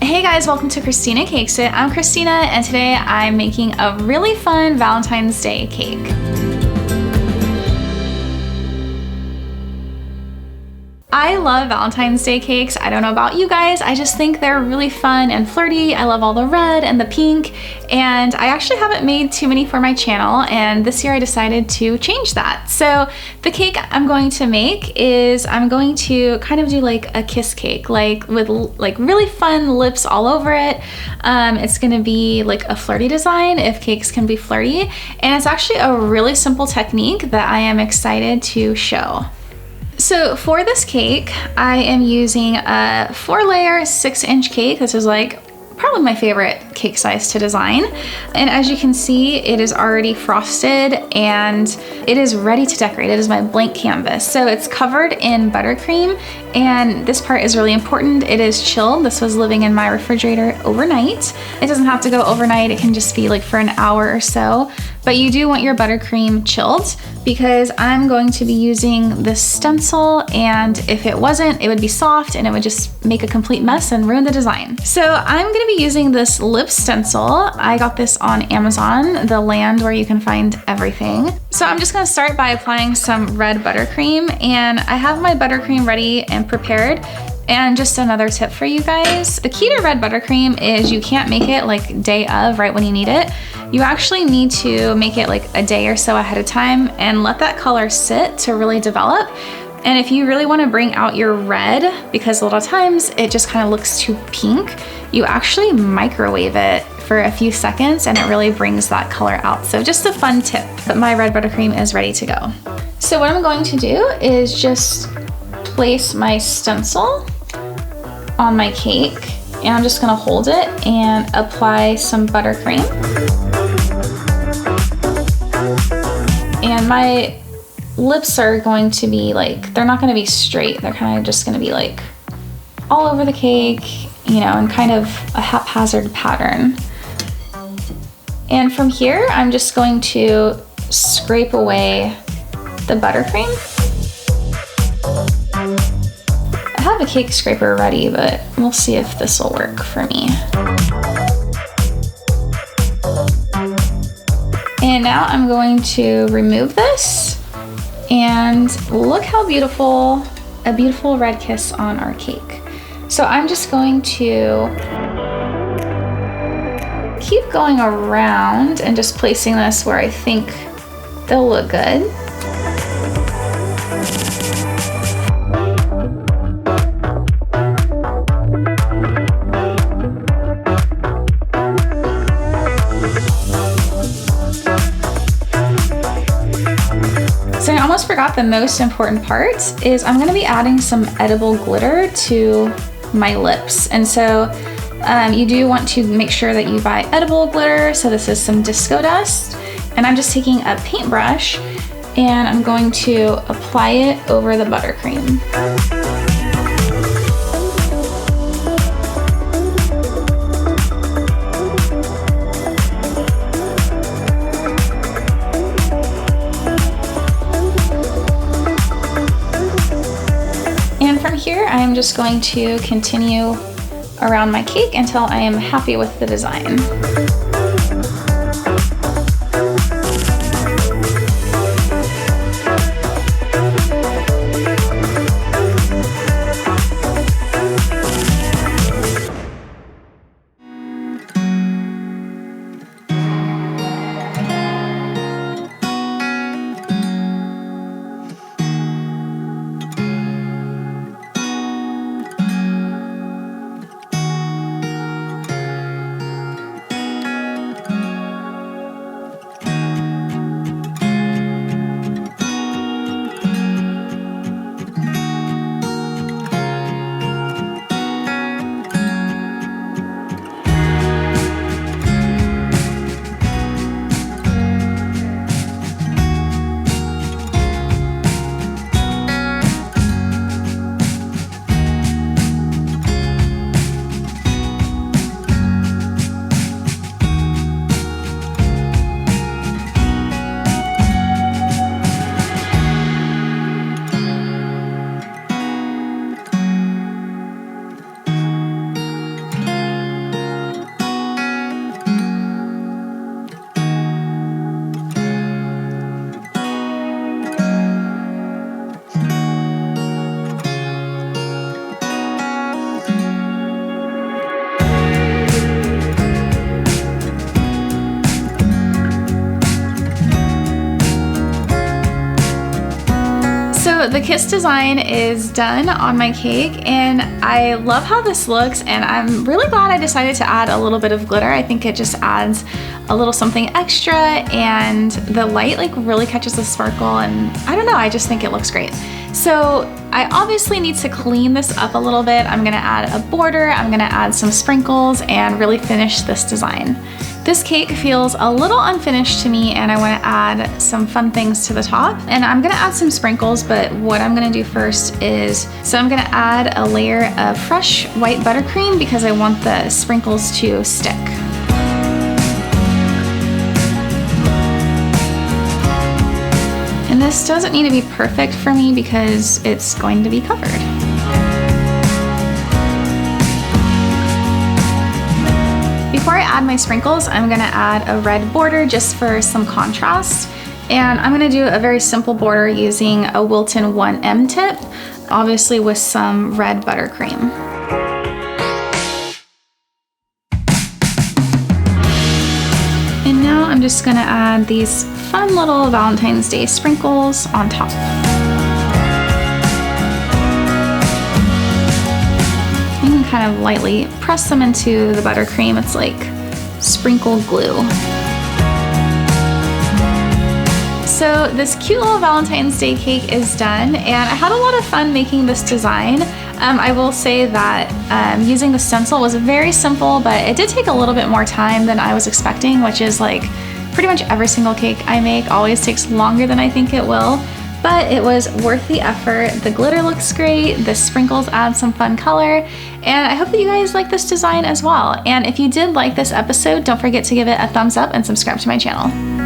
Hey guys, welcome to Christina Cakes It. I'm Christina and today I'm making a really fun Valentine's Day cake. I love Valentine's Day cakes. I don't know about you guys, I just think they're really fun and flirty. I love all the red and the pink, and I actually haven't made too many for my channel, and this year I decided to change that. So the cake I'm going to make is I'm going to kind of do like a kiss cake, like with like really fun lips all over it. It's gonna be like a flirty design, if cakes can be flirty, and it's actually a really simple technique that I am excited to show. So for this cake, I am using a 4-layer 6-inch cake. This is like probably my favorite cake size to design. And as you can see, it is already frosted and it is ready to decorate. It is my blank canvas. So it's covered in buttercream, and this part is really important. It is chilled. This was living in my refrigerator overnight. It doesn't have to go overnight. It can just be like for an hour or so. But you do want your buttercream chilled because I'm going to be using this stencil, and if it wasn't, it would be soft and it would just make a complete mess and ruin the design. So I'm gonna be using this lip stencil. I got this on Amazon, the land where you can find everything. So I'm just gonna start by applying some red buttercream, and I have my buttercream ready and prepared. And just another tip for you guys, the key to red buttercream is you can't make it like day of, right when you need it. You actually need to make it like a day or so ahead of time and let that color sit to really develop. And if you really want to bring out your red, because a lot of times it just kind of looks too pink, you actually microwave it for a few seconds and it really brings that color out. So just a fun tip. But my red buttercream is ready to go. So what I'm going to do is just place my stencil on my cake, and I'm just gonna hold it and apply some buttercream. And my lips are going to be like, they're not gonna be straight, they're kind of just gonna be like all over the cake, you know, in kind of a haphazard pattern. And from here, I'm just going to scrape away the buttercream. I have a cake scraper ready, but we'll see if this will work for me. And now I'm going to remove this, and look how beautiful, a beautiful red kiss on our cake. So I'm just going to keep going around and just placing this where I think they'll look good. So I almost forgot the most important part is I'm gonna be adding some edible glitter to my lips. And so you do want to make sure that you buy edible glitter. So this is some disco dust, and I'm just taking a paintbrush and I'm going to apply it over the buttercream. Here, I am just going to continue around my cake until I am happy with the design. So the kiss design is done on my cake, and I love how this looks, and I'm really glad I decided to add a little bit of glitter. I think it just adds a little something extra, and the light like really catches the sparkle, and I don't know, I just think it looks great. So I obviously need to clean this up a little bit. I'm gonna add a border, I'm gonna add some sprinkles, and really finish this design. This cake feels a little unfinished to me, and I wanna add some fun things to the top. And I'm gonna add some sprinkles, but what I'm gonna do first is, so I'm gonna add a layer of fresh white buttercream because I want the sprinkles to stick. And this doesn't need to be perfect for me because it's going to be covered. Before I add my sprinkles, I'm gonna add a red border just for some contrast. And I'm gonna do a very simple border using a Wilton 1M tip, obviously with some red buttercream. And now I'm just gonna add these fun little Valentine's Day sprinkles on top. You can kind of lightly press them into the buttercream. It's like sprinkle glue. So this cute little Valentine's Day cake is done, and I had a lot of fun making this design. I will say that using the stencil was very simple, but it did take a little bit more time than I was expecting, which is like pretty much every single cake I make always takes longer than I think it will, but it was worth the effort. The glitter looks great, the sprinkles add some fun color, and I hope that you guys like this design as well. And if you did like this episode, don't forget to give it a thumbs up and subscribe to my channel.